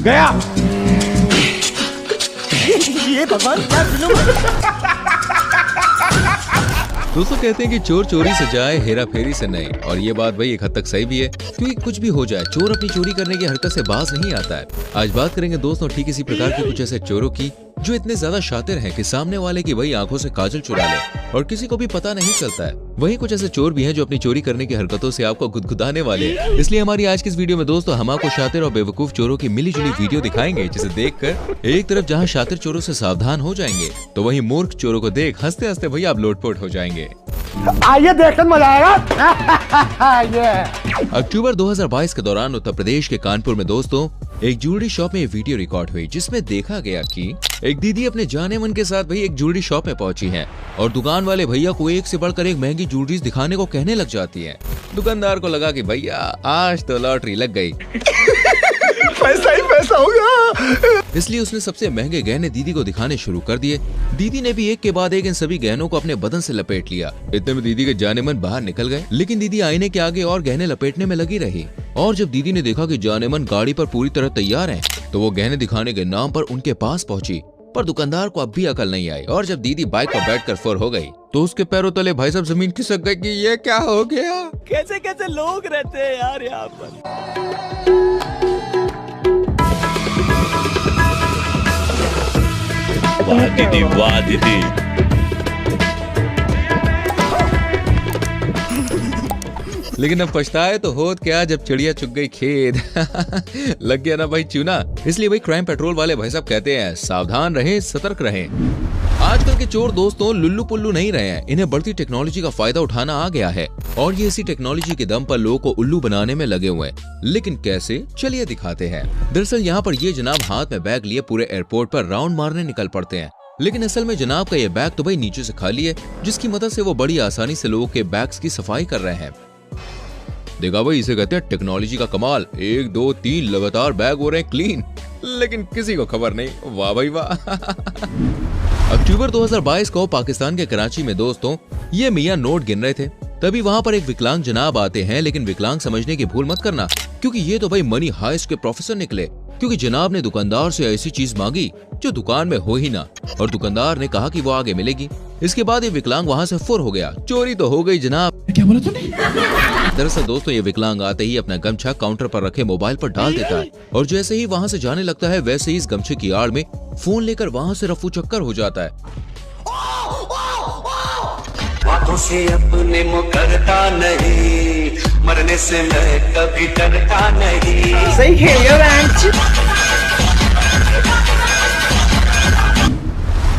गया। ये भगवान क्या जुल्म। दोस्तों कहते हैं कि चोर चोरी से जाए, हेरा फेरी से नहीं। और ये बात भाई एक हद तक सही भी है, क्योंकि कुछ भी हो जाए चोर अपनी चोरी करने की हरकत से बाज नहीं आता है। आज बात करेंगे दोस्तों ठीक इसी प्रकार के कुछ ऐसे चोरों की जो इतने ज्यादा शातिर हैं कि सामने वाले की भाई आंखों से काजल चुरा ले और किसी को भी पता नहीं चलता है। वहीं कुछ ऐसे चोर भी हैं जो अपनी चोरी करने की हरकतों से आपको गुदगुदाने वाले हैं। इसलिए हमारी आज की इस वीडियो में दोस्तों हम आपको शातिर और बेवकूफ चोरों की मिली जुली वीडियो दिखाएंगे, जिसे देखकर एक तरफ जहां शातिर चोरों से सावधान हो जाएंगे, तो वहीं मूर्ख चोरों को देख हंसते हंसते भैया आप लोटपोट हो जाएंगे। आइए देखकर मजा आएगा। अक्टूबर 2022 के दौरान उत्तर प्रदेश के कानपुर में दोस्तों एक ज्वेलरी शॉप में वीडियो रिकॉर्ड हुई, जिसमें देखा गया कि एक दीदी अपने जाने मन के साथ भाई एक ज्वेलरी शॉप में पहुंची है और दुकान वाले भैया को एक से बढ़कर एक महंगी ज्वेलरीज दिखाने को कहने लग जाती है। दुकानदार को लगा कि भैया आज तो लॉटरी लग गई। पैसा ही पैसा होगा। इसलिए उसने सबसे महंगे गहने दीदी को दिखाने शुरू कर दिए। दीदी ने भी एक के बाद एक इन सभी गहनों को अपने बदन से लपेट लिया। इतने में दीदी के जाने मन बाहर निकल गए, लेकिन दीदी आईने के आगे और गहने लपेटने में लगी रही। और जब दीदी ने देखा कि जाने मन गाड़ी पर पूरी तरह तैयार हैं, तो वो गहने दिखाने के नाम पर उनके पास पहुंची। पर दुकानदार को अब भी अकल नहीं आई और जब दीदी बाइक पर बैठकर फुर हो गई तो उसके पैरों तले भाई साहब जमीन खिसक गई कि ये क्या हो गया। कैसे कैसे लोग रहते हैं यार यहाँ पर। वाह दीदी, वाह दीदी। लेकिन अब पछताए तो होत क्या जब चिड़िया चुग गई खेत। लग गया ना भाई चूना। इसलिए भाई क्राइम पेट्रोल वाले भाई साहब कहते हैं सावधान रहें, सतर्क रहें। आजकल के चोर दोस्तों लुल्लू पुल्लू नहीं रहे हैं, इन्हें बढ़ती टेक्नोलॉजी का फायदा उठाना आ गया है और ये इसी टेक्नोलॉजी के दम पर लोगों को उल्लू बनाने में लगे हुए हैं। लेकिन कैसे, चलिए दिखाते हैं। दरअसल यहाँ पर ये जनाब हाथ में बैग लिए पूरे एयरपोर्ट पर राउंड मारने निकल पड़ते हैं, लेकिन असल में जनाब का ये बैग तो भाई नीचे से खाली है, जिसकी मदद से वो बड़ी आसानी से लोगों के बैग्स की सफाई कर रहे हैं। देखा भाई, इसे कहते हैं टेक्नोलॉजी का कमाल। 1 2 3 लगातार बैग हो रहे हैं क्लीन, लेकिन किसी को खबर नहीं। वाह भाई वाह। अक्टूबर 2022 को पाकिस्तान के कराची में दोस्तों ये मियां नोट गिन रहे थे, तभी वहां पर एक विकलांग जनाब आते हैं। लेकिन विकलांग समझने की भूल मत करना, क्योंकि ये तो भाई मनी हाइस्ट के प्रोफेसर निकले। क्योंकि जनाब ने दुकानदार से ऐसी चीज मांगी जो दुकान में हो ही ना, और दुकानदार ने कहा कि वो आगे मिलेगी। इसके बाद ये विकलांग वहां से फुर हो गया। चोरी तो हो गई जनाब। क्या बोला तूने? दरअसल दोस्तों ये विकलांग आते ही अपना गमछा काउंटर पर रखे मोबाइल पर डाल देता है और जैसे ही वहां से जाने लगता है, वैसे ही इस गमछे की आड़ में फोन लेकर वहां से रफू चक्कर हो जाता है। बातों से अपने मुकरता नहीं, मरने से मैं कभी डरता नहीं। सही खेल गया।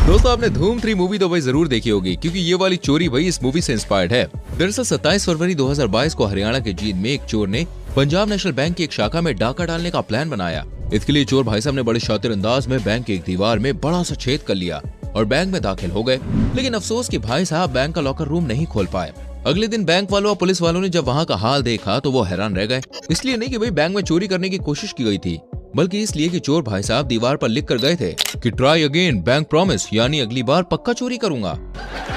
दोस्तों आपने धूम 3 मूवी तो भाई जरूर देखी होगी, क्योंकि ये वाली चोरी भाई इस मूवी से इंस्पायर्ड है। दरअसल 27 फरवरी 2022 को हरियाणा के जींद में एक चोर ने पंजाब नेशनल बैंक की एक शाखा में डाका डालने का प्लान बनाया। इसके लिए चोर भाई साहब ने बड़े शातिर अंदाज में बैंक की एक दीवार में बड़ा सा छेद कर लिया और बैंक में दाखिल हो गए। लेकिन अफसोस कि भाई साहब बैंक का लॉकर रूम नहीं खोल पाए। अगले दिन बैंक वालों और पुलिस वालों ने जब वहाँ का हाल देखा तो वो हैरान रह गए। इसलिए नहीं कि भाई बैंक में चोरी करने की कोशिश की गई थी, बल्कि इसलिए कि चोर भाई साहब दीवार पर लिख कर गए थे कि ट्राई अगेन बैंक प्रॉमिस, यानी अगली बार पक्का चोरी करूंगा।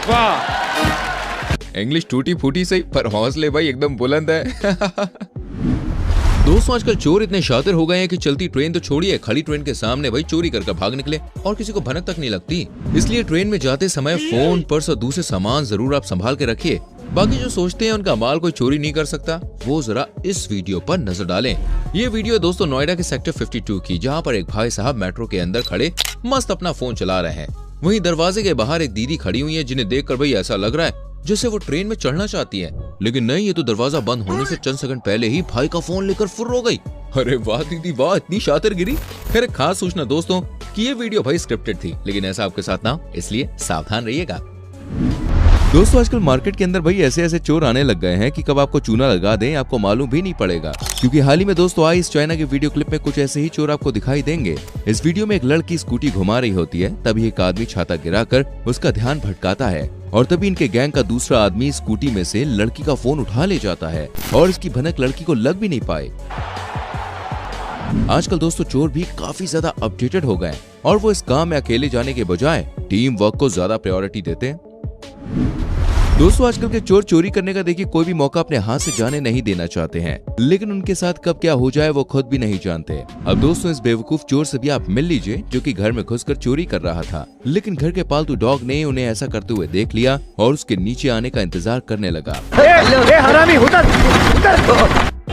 वाह, इंग्लिश टूटी फूटी सही, पर हौसले भाई एकदम बुलंद है। दोस्तों आजकल चोर इतने शातिर हो गए हैं कि चलती ट्रेन तो छोड़िए, खड़ी ट्रेन के सामने भाई चोरी कर भाग निकले और किसी को भनक तक नहीं लगती। इसलिए ट्रेन में जाते समय फोन, पर्स और दूसरे सामान जरूर आप संभाल के रखिए। बाकी जो सोचते हैं उनका माल कोई चोरी नहीं कर सकता, वो जरा इस वीडियो पर नजर डालें। ये वीडियो दोस्तों नोएडा के सेक्टर 52 की, जहाँ पर एक भाई साहब मेट्रो के अंदर खड़े मस्त अपना फोन चला रहे हैं। वहीं दरवाजे के बाहर एक दीदी खड़ी हुई है, जिन्हें देखकर भाई ऐसा लग रहा है जैसे वो ट्रेन में चढ़ना चाहती है, लेकिन नहीं, ये तो दरवाजा बंद होने से चंद सेकंड पहले ही भाई का फोन लेकर फुर्र हो गई। अरे वाह दीदी वाह, इतनी शातिर गिरी। खैर खास सूचना दोस्तों कि ये वीडियो भाई स्क्रिप्टेड थी, लेकिन ऐसा आपके साथ ना हो, इसलिए सावधान रहिएगा। दोस्तों आजकल मार्केट के अंदर भाई ऐसे ऐसे चोर आने लग गए हैं कि कब आपको चूना लगा दें आपको मालूम भी नहीं पड़ेगा। क्योंकि हाल ही में दोस्तों आई इस चाइना की वीडियो क्लिप में कुछ ऐसे ही चोर आपको दिखाई देंगे। इस वीडियो में एक लड़की स्कूटी घुमा रही होती है, तभी एक आदमी छाता गिराकर उसका ध्यान भटकाता है और तभी इनके गैंग का दूसरा आदमी स्कूटी में से लड़की का फोन उठा ले जाता है और इसकी भनक लड़की को लग भी नहीं पाए। आजकल दोस्तों चोर भी काफी ज्यादा अपडेटेड हो गए और वो इस काम में अकेले जाने के बजाय टीम वर्क को ज्यादा प्रायोरिटी देते हैं। दोस्तों आजकल के चोर चोरी करने का देखिए कोई भी मौका अपने हाथ से जाने नहीं देना चाहते हैं, लेकिन उनके साथ कब क्या हो जाए वो खुद भी नहीं जानते। अब दोस्तों इस बेवकूफ चोर से भी आप मिल लीजिए जो कि घर में घुसकर चोरी कर रहा था, लेकिन घर के पालतू डॉग ने उन्हें ऐसा करते हुए देख लिया और उसके नीचे आने का इंतजार करने लगा। हरामी उतर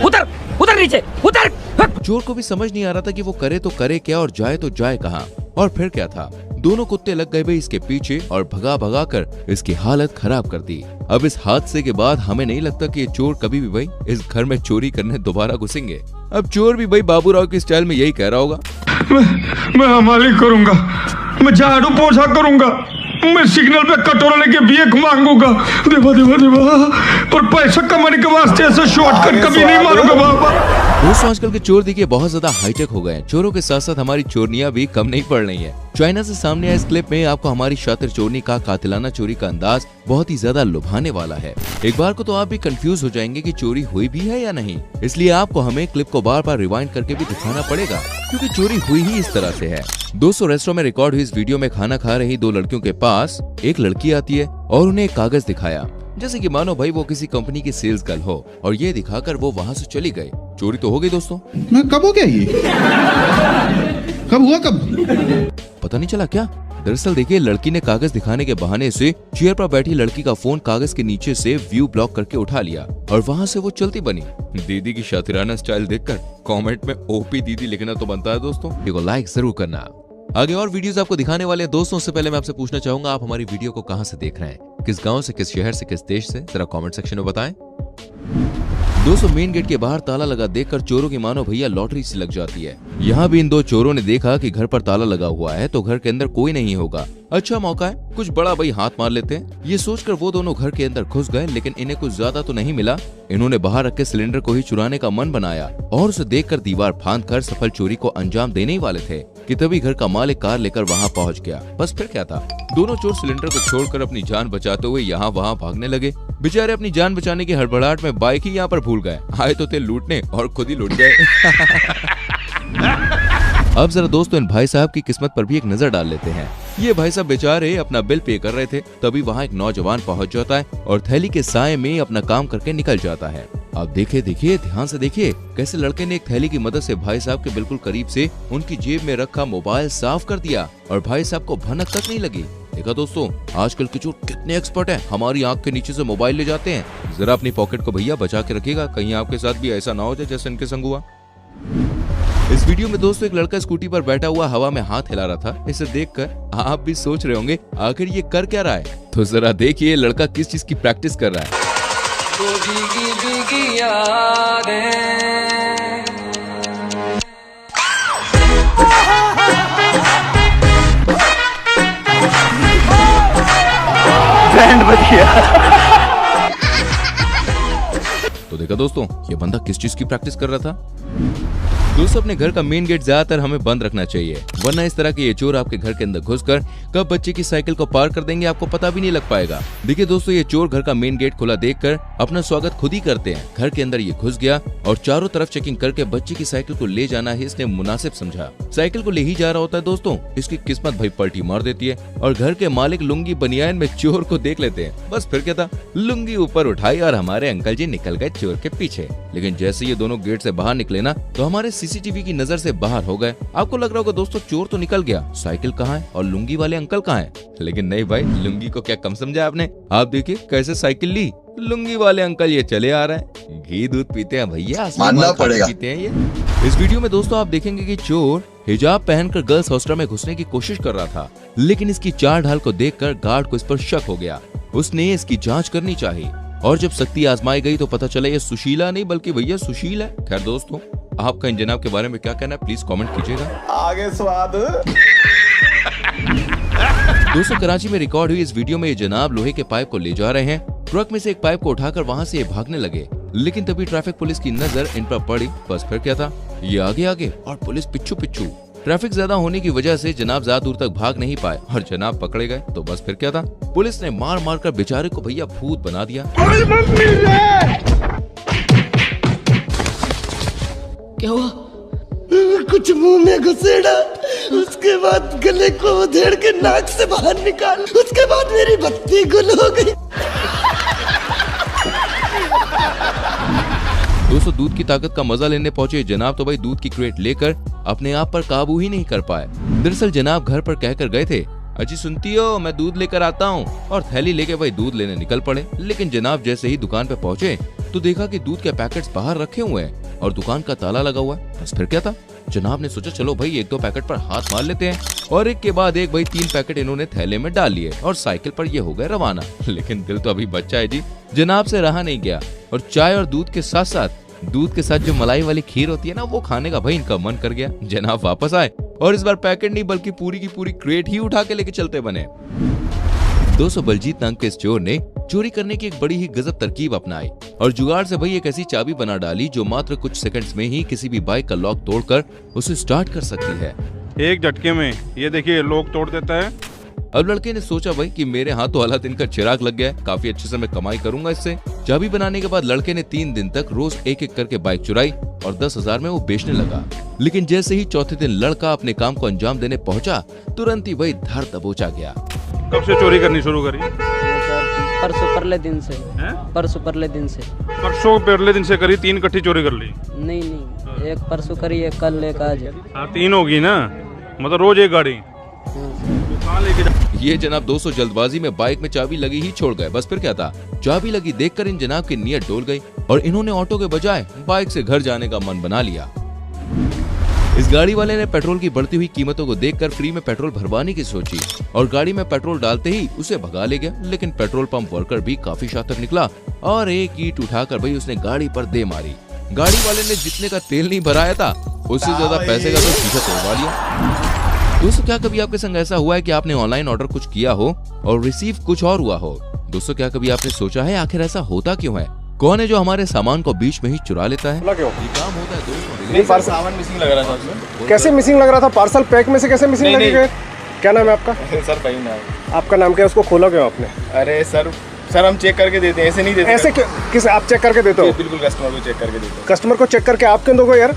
उतर उतर नीचे उतर। चोर को भी समझ नहीं आ रहा था कि वो करे तो करे क्या और जाए तो जाए कहाँ। और फिर क्या था, दोनों कुत्ते लग गए भाई इसके पीछे और भगा भगा कर इसकी हालत खराब कर दी। अब इस हादसे के बाद हमें नहीं लगता कि ये चोर कभी भी भाई इस घर में चोरी करने दोबारा घुसेंगे। अब चोर भी भाई बाबूराव के स्टाइल में यही कह रहा होगा, मैं हमारी करूंगा, मैं झाड़ू पोछा करूंगा, मैं सिग्नल पे कटोरा लेके भीख मांगूंगा, देवा देवा देवा, पर पैसा कमाने के वास्ते ऐसा शॉर्टकट कभी नहीं मारूंगा बाबा। दोस्तों आजकल के चोर देखिए बहुत ज्यादा हाईटेक हो गए हैं। चोरों के साथ साथ हमारी चोरनियां भी कम नहीं पड़ रही हैं। चाइना से सामने आए इस क्लिप में आपको हमारी शातिर चोरनी का कातिलाना चोरी का अंदाज बहुत ही ज्यादा लुभाने वाला है। एक बार को तो आप भी कंफ्यूज हो जाएंगे कि चोरी हुई भी है या नहीं, इसलिए आपको हमें क्लिप को बार बार रिवाइंड करके भी दिखाना पड़ेगा क्योंकि चोरी हुई ही इस तरह से है। दोस्तों रेस्टोरेंट में रिकॉर्ड हुई इस वीडियो में खाना खा रही दो लड़कियों के पास एक लड़की आती है और उन्हें एक कागज दिखाया, जैसे कि मानो भाई वो किसी कंपनी की सेल्स गर्ल हो, और ये दिखाकर वो वहाँ से चली गई। चोरी तो हो गई दोस्तों। मैं कब हो गया ये? कब हुआ कब? पता नहीं चला क्या। दरअसल देखिए लड़की ने कागज दिखाने के बहाने से चेयर पर बैठी लड़की का फोन कागज के नीचे से व्यू ब्लॉक करके उठा लिया और वहाँ से वो चलती बनी। दीदी की शातिराना स्टाइल देखकर कमेंट में ओपी दीदी लिखना तो बनता है दोस्तों, वीडियो को लाइक जरूर करना। आगे और वीडियोस आपको दिखाने वाले हैं दोस्तों। उससे पहले मैं आपसे पूछना चाहूंगा आप हमारी वीडियो को कहां से देख रहे हैं, किस गांव से, किस शहर से, किस देश से, जरा कमेंट सेक्शन में बताएं। दोस्तों मेन गेट के बाहर ताला लगा देखकर चोरों की मानो भैया लॉटरी सी लग जाती है। यहाँ भी इन दो चोरों ने देखा कि घर पर ताला लगा हुआ है तो घर के अंदर कोई नहीं होगा, अच्छा मौका है कुछ बड़ा भाई हाथ मार लेते हैं। ये सोचकर वो दोनों घर के अंदर घुस गए, लेकिन इन्हें कुछ ज्यादा तो नहीं मिला। इन्होंने बाहर रखे सिलेंडर को ही चुराने का मन बनाया और उसे देखकर दीवार फांद कर सफल चोरी को अंजाम देने ही वाले थे कि तभी घर का मालिक कार लेकर वहाँ पहुँच गया। बस फिर क्या था, दोनों चोर सिलेंडर को छोड़कर अपनी जान बचाते हुए यहाँ वहाँ भागने लगे। बेचारे अपनी जान बचाने की हड़बड़ाहट में बाइक ही यहाँ पर भूल गए, आए तो थे लूटने और खुद ही लूट गए। अब जरा दोस्तों इन भाई साहब की किस्मत पर भी एक नजर डाल लेते हैं। ये भाई साहब बेचारे अपना बिल पे कर रहे थे, तभी वहाँ एक नौजवान पहुँच जाता है और थैली के साए में अपना काम करके निकल जाता है। अब देखिए ध्यान से देखिए कैसे लड़के ने एक थैली की मदद से भाई साहब के बिल्कुल करीब से उनकी जेब में रखा मोबाइल साफ कर दिया और भाई साहब को भनक तक नहीं लगी। देखा दोस्तों आजकल के चोर कितने एक्सपर्ट हैं, हमारी आंख के नीचे से मोबाइल ले जाते हैं। जरा अपनी पॉकेट को भैया बचा के रखिएगा, कहीं आपके साथ भी ऐसा ना हो जाए जैसे इनके संग हुआ। इस वीडियो में दोस्तों एक लड़का स्कूटी पर बैठा हुआ हवा में हाथ हिला रहा था। इसे देखकर आप भी सोच रहे होंगे आखिर ये कर क्या रहा है, तो जरा देखिए लड़का किस चीज की प्रैक्टिस कर रहा है। तो भीगी भीगी यादें बैंड बज गया। तो देखा दोस्तों ये बंदा किस चीज की प्रैक्टिस कर रहा था। दोस्तों अपने घर का मेन गेट ज्यादातर हमें बंद रखना चाहिए, वरना इस तरह के ये चोर आपके घर के अंदर घुसकर कब बच्चे की साइकिल को पार कर देंगे आपको पता भी नहीं लग पाएगा। देखिए दोस्तों ये चोर घर का मेन गेट खुला देखकर अपना स्वागत खुद ही करते हैं। घर के अंदर ये घुस गया और चारों तरफ चेकिंग करके बच्चे की साइकिल को ले जाना ही इसने मुनासिब समझा। साइकिल को ले ही जा रहा होता है दोस्तों, इसकी किस्मत भाई पलटी मार देती है और घर के मालिक लुंगी बनियान में चोर को देख लेते हैं। बस फिर क्या था, लुंगी ऊपर उठाई और हमारे अंकल जी निकल गए चोर के पीछे। लेकिन जैसे ये दोनों गेट से बाहर निकले ना तो हमारे सीसीटीवी की नजर से बाहर हो गए। आपको लग रहा होगा दोस्तों चोर तो निकल गया, साइकिल कहाँ है और लुंगी वाले अंकल कहाँ है, लेकिन नहीं भाई लुंगी को क्या कम समझा आपने। आप देखिए कैसे साइकिल ली, लुंगी वाले अंकल ये चले आ रहे हैं, घी दूध पीते हैं भैया, मानना पड़ेगा पीते हैं ये। इस वीडियो में दोस्तों आप देखेंगे कि चोर हिजाब पहनकर गर्ल्स हॉस्टल में घुसने की कोशिश कर रहा था, लेकिन इसकी चाल ढाल को देखकर गार्ड को इस पर शक हो गया। उसने इसकी जांच करनी चाहिए और जब सख्ती आजमाई गई तो पता चला ये सुशीला नहीं बल्कि भैया सुशील है। खैर दोस्तों आपका इन जनाब के बारे में क्या कहना है प्लीज कमेंट कीजिएगा। आगे स्वाद। दोस्तों कराची में रिकॉर्ड हुई इस वीडियो में ये जनाब लोहे के पाइप को ले जा रहे हैं। ट्रक में से एक पाइप को उठाकर वहां से ये भागने लगे, लेकिन तभी ट्रैफिक पुलिस की नजर इन पर पड़ी। बस फिर क्या था, ये आगे आगे और पुलिस पिछू पिछू। ट्रैफिक ज्यादा होने की वजह से जनाब ज्यादा दूर तक भाग नहीं पाए और जनाब पकड़े गए। तो बस फिर क्या था, पुलिस ने मार मार कर बेचारे को भैया भूत बना दिया। क्या हुआ? कुछ मुंह में घुसेड़ा, उसके बाद गले को उधेड़ के नाक से बाहर निकाल, उसके बाद मेरी बत्ती गुल हो गई। दोस्तों दूध की ताकत का मजा लेने पहुंचे जनाब तो भाई दूध की क्रेट लेकर अपने आप पर काबू ही नहीं कर पाए। दरअसल जनाब घर पर कहकर गए थे, अजी सुनती हो मैं दूध लेकर आता हूँ, और थैली लेके भाई दूध लेने निकल पड़े। लेकिन जनाब जैसे ही दुकान पे पहुंचे तो देखा कि दूध के पैकेट्स बाहर रखे हुए हैं और दुकान का ताला लगा हुआ है। बस फिर क्या था, जनाब ने सोचा चलो भाई 1-2 पैकेट पर हाथ मार लेते हैं, और एक के बाद एक भाई 3 पैकेट इन्होंने थैले में डाल लिए और साइकिल पर ये हो गए रवाना। लेकिन दिल तो अभी बच्चा है जी, जनाब से रहा नहीं गया और चाय और दूध के साथ जो मलाई वाली खीर होती है ना, वो खाने का भाई इनका मन कर गया। जनाब वापस आए और इस बार पैकेट नहीं बल्कि पूरी की पूरी क्रेट ही उठा के लेके चलते बने। दोस्तों बलजीत नाम के इस चोर ने चोरी करने की एक बड़ी ही गजब तरकीब अपनाई और जुगाड़ से भाई एक ऐसी चाबी बना डाली जो मात्र कुछ सेकंड्स में ही किसी भी बाइक का लॉक तोड़कर उसे स्टार्ट कर सकती है। एक झटके में ये देखिए लॉक तोड़ देता है। अब लड़के ने सोचा भाई कि मेरे हाथ तो वाला दिन का चिराग लग गया है, काफी अच्छे से मैं कमाई करूंगा इससे। चाबी बनाने के बाद लड़के ने 3 दिन तक रोज एक करके बाइक चुराई और 10,000 में वो बेचने लगा। लेकिन जैसे ही चौथे दिन लड़का अपने काम को अंजाम देने पहुंचा, तुरंत ही भाई धर दबोचा गया। कब से चोरी करनी शुरू करी? परसों परले दिन से। परसों परले दिन से करी, 3 इकट्ठी चोरी कर ली? नहीं, एक परसों करी, एक कल, एक आज। 3 होगी ना, मतलब रोज एक गाड़ी। ये जनाब 200 जल्दबाजी में बाइक में चाबी लगी ही छोड़ गए। बस फिर क्या था, चाबी लगी देखकर इन जनाब की नीयत डोल गई और इन्होंने ऑटो के बजाय बाइक से घर जाने का मन बना लिया। इस गाड़ी वाले ने पेट्रोल की बढ़ती हुई कीमतों को देखकर फ्री में पेट्रोल भरवाने की सोची और गाड़ी में पेट्रोल डालते ही उसे भगा ले गया। लेकिन पेट्रोल पंप वर्कर भी काफी शातिर निकला और एक ईंट उठाकर भाई उसने गाड़ी पर दे मारी। गाड़ी वाले ने जितने का तेल नहीं भराया था उससे ज्यादा पैसे का तो शीशा तोड़वा लिया। दोस्तों क्या कभी आपके संग ऐसा हुआ है कि आपने ऑनलाइन ऑर्डर कुछ किया हो और रिसीव कुछ और हुआ हो? दोस्तों क्या कभी आपने सोचा है आखिर ऐसा होता क्यों है? कौन है जो हमारे सामान को बीच में ही चुरा लेता है? क्यों? ये काम होता है दोस्तों। नहीं, पार्सल सामान मिसिंग लग रहा था उसमें। कैसे मिसिंग लग रहा था? पार्सल पैक में से कैसे मिसिंग लगेगा? क्या नाम है आपका? सर भाई नाम। आपका नाम क्या है? उसको खोला क्यों आपने? अरे सर हम चेक करके देते हैं, ऐसे नहीं देते। ऐसे किस आप चेक करके देते हो? बिल्कुल कस्टमर को चेक करके देते हो। कस्टमर को चेक करके आप क्यों दोगे यार?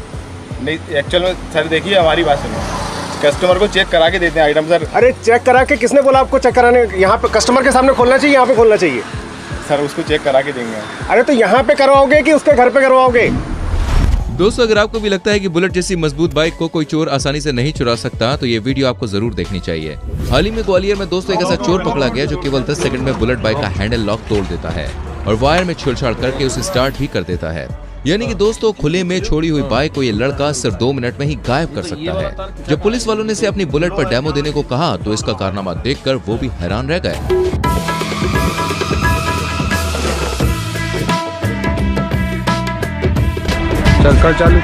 नहीं एक्चुअल में सर देखिए हमारी बात सुनिए, कस्टमर को चेक करा के देते हैं आइटम सर। अरे चेक करा के किसने बोला आपको चेक कराने? यहाँ पे कस्टमर के सामने खोलना चाहिए, यहाँ पे खोलना चाहिए सर। उसको चेक करा के देंगे। अरे तो यहाँ पे करवाओगे कि उसके घर पे करवाओगे? दोस्तों अगर आपको भी लगता है कि बुलेट जैसी मजबूत बाइक को कोई चोर आसानी से नहीं चुरा सकता तो ये वीडियो आपको जरूर देखनी चाहिए। हाल ही में ग्वालियर में दोस्तों एक ऐसा चोर पकड़ा गया जो केवल 10 सेकंड में बुलेट बाइक का हैंडल लॉक तोड़ देता है और वायर में छेड़छाड़ करके उसे स्टार्ट भी कर देता है। यानी कि दोस्तों खुले में छोड़ी हुई बाइक को ये लड़का सिर्फ 2 मिनट में ही गायब कर सकता है। जब पुलिस वालों ने इसे अपनी बुलेट पर डेमो देने को कहा तो इसका कारनामा देखकर वो भी हैरान रह गए। चालू।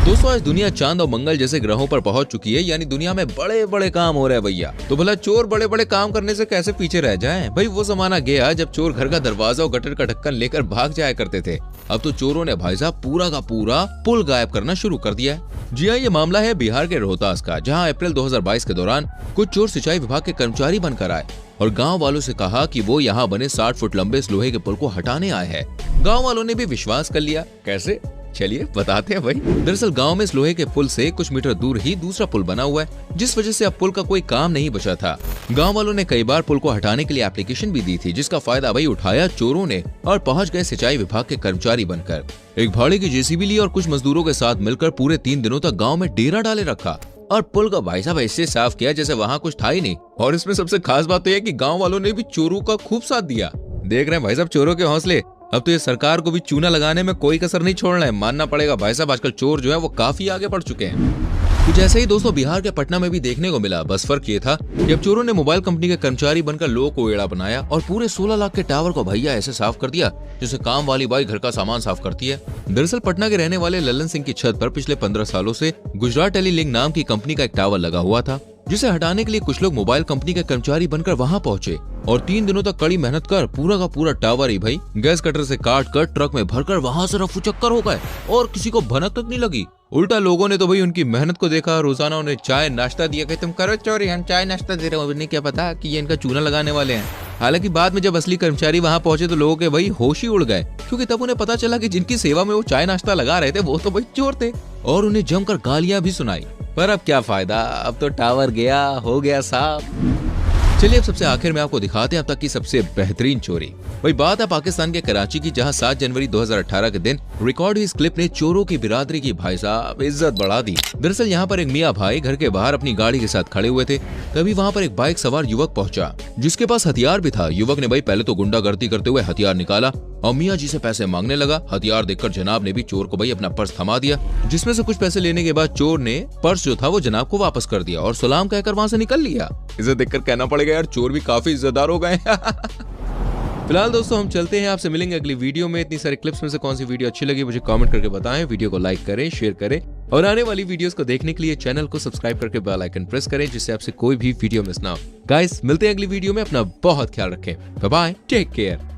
दोस्तों आज दुनिया चांद और मंगल जैसे ग्रहों पर पहुंच चुकी है, यानी दुनिया में बड़े बड़े काम हो रहे हैं भैया। तो भला चोर बड़े बड़े काम करने से कैसे पीछे रह जाएं? भाई वो जमाना गया जब चोर घर का दरवाजा और गटर का ढक्कन लेकर भाग जाया करते थे। अब तो चोरों ने भाई साहब पूरा का पूरा पुल गायब करना शुरू कर दिया है। जी हाँ, ये मामला है बिहार के रोहतास का, जहाँ अप्रैल 2022 के दौरान कुछ चोर सिंचाई विभाग के कर्मचारी बनकर आए और गांव वालों से कहा कि वो यहाँ बने 60 फुट लंबे इस लोहे के पुल को हटाने आए हैं। गांव वालों ने भी विश्वास कर लिया। कैसे? चलिए बताते हैं भाई। दरअसल गांव में इस लोहे के पुल से कुछ मीटर दूर ही दूसरा पुल बना हुआ है, जिस वजह से अब पुल का कोई काम नहीं बचा था। गांव वालों ने कई बार पुल को हटाने के लिए एप्लीकेशन भी दी थी, जिसका फायदा भाई उठाया चोरों ने और पहुंच गए सिंचाई विभाग के कर्मचारी बनकर। एक भाड़े की जेसीबी ली और कुछ मजदूरों के साथ मिलकर पूरे 3 दिनों तक गाँव में डेरा डाले रखा और पुल का भाई साहब ऐसे साफ किया जैसे वहाँ कुछ था ही नहीं। और इसमें सबसे खास बात तो यह कि गाँव वालों ने भी चोरों का खूब साथ दिया। देख रहे हैं भाई साहब चोरों के हौसले। अब तो ये सरकार को भी चूना लगाने में कोई कसर नहीं छोड़ना है, मानना पड़ेगा भाई साहब। आजकल चोर जो है वो काफी आगे बढ़ चुके हैं। कुछ ऐसे ही दोस्तों बिहार के पटना में भी देखने को मिला। बस फर्क ये था कि अब चोरों ने मोबाइल कंपनी के कर्मचारी बनकर लोगों को एड़ा बनाया और पूरे 16 लाख के टावर को भैया ऐसे साफ कर दिया जैसे काम वाली बाई घर का सामान साफ करती है। दरअसल पटना के रहने वाले ललन सिंह की छत पर पिछले 15 सालों से गुजरात टेलीलिंक नाम की कंपनी का एक टावर लगा हुआ था, जिसे हटाने के लिए कुछ लोग मोबाइल कंपनी के कर्मचारी बनकर वहां पहुंचे और 3 दिनों तक कड़ी मेहनत कर पूरा का पूरा टावर ही भाई गैस कटर से काट कर ट्रक में भरकर वहां से रफू चक्कर हो गए और किसी को भनक तक नहीं लगी। उल्टा लोगों ने तो भाई उनकी मेहनत को देखा, रोजाना उन्हें चाय नाश्ता दिया कि तुम करो चोरी, हम चाय नाश्ता दे रहे हो। उन्हें क्या पता कि ये इनका चूना लगाने वाले हैं। हालांकि बाद में जब असली कर्मचारी वहां पहुंचे तो लोगों के भाई होश ही उड़ गए, क्योंकि तब उन्हें पता चला कि जिनकी सेवा में वो चाय नाश्ता लगा रहे थे वो तो भाई चोर थे और उन्हें जमकर गालियां भी सुनाई। पर अब क्या फायदा, अब तो टावर गया, हो गया साफ। चलिए अब सबसे आखिर में आपको दिखाते हैं अब तक की सबसे बेहतरीन चोरी। वही बात है पाकिस्तान के कराची की, जहां 7 जनवरी 2018 के दिन रिकॉर्ड हुई इस क्लिप ने चोरों की बिरादरी की भाई साहब इज्जत बढ़ा दी। दरअसल यहाँ पर एक मियाँ भाई घर के बाहर अपनी गाड़ी के साथ खड़े हुए थे, तभी वहाँ पर एक बाइक सवार युवक पहुंचा जिसके पास हथियार भी था। युवक ने भाई पहले तो गुंडागर्दी करते हुए हथियार निकाला और मियाँ जी से पैसे मांगने लगा। हथियार देखकर जनाब ने भी चोर को भाई अपना पर्स थमा दिया, जिसमें से कुछ पैसे लेने के बाद चोर ने पर्स जो था वो जनाब को वापस कर दिया और सलाम कहकर वहाँ से निकल लिया। इसे देखकर कहना पड़ेगा यार चोर भी काफी इज्जतदार हो गए। फिलहाल दोस्तों हम चलते हैं, आपसे मिलेंगे अगली वीडियो में। इतनी सारी क्लिप्स में से कौन सी वीडियो अच्छी लगी मुझे कमेंट करके बताएं। वीडियो को लाइक करें, शेयर करें और आने वाली वीडियोस को देखने के लिए चैनल को सब्सक्राइब करके बेल आइकन प्रेस करें, जिससे आपसे कोई भी वीडियो मिस ना हो। गाइस मिलते हैं अगली वीडियो में, अपना बहुत ख्याल रखें। Bye bye, take care.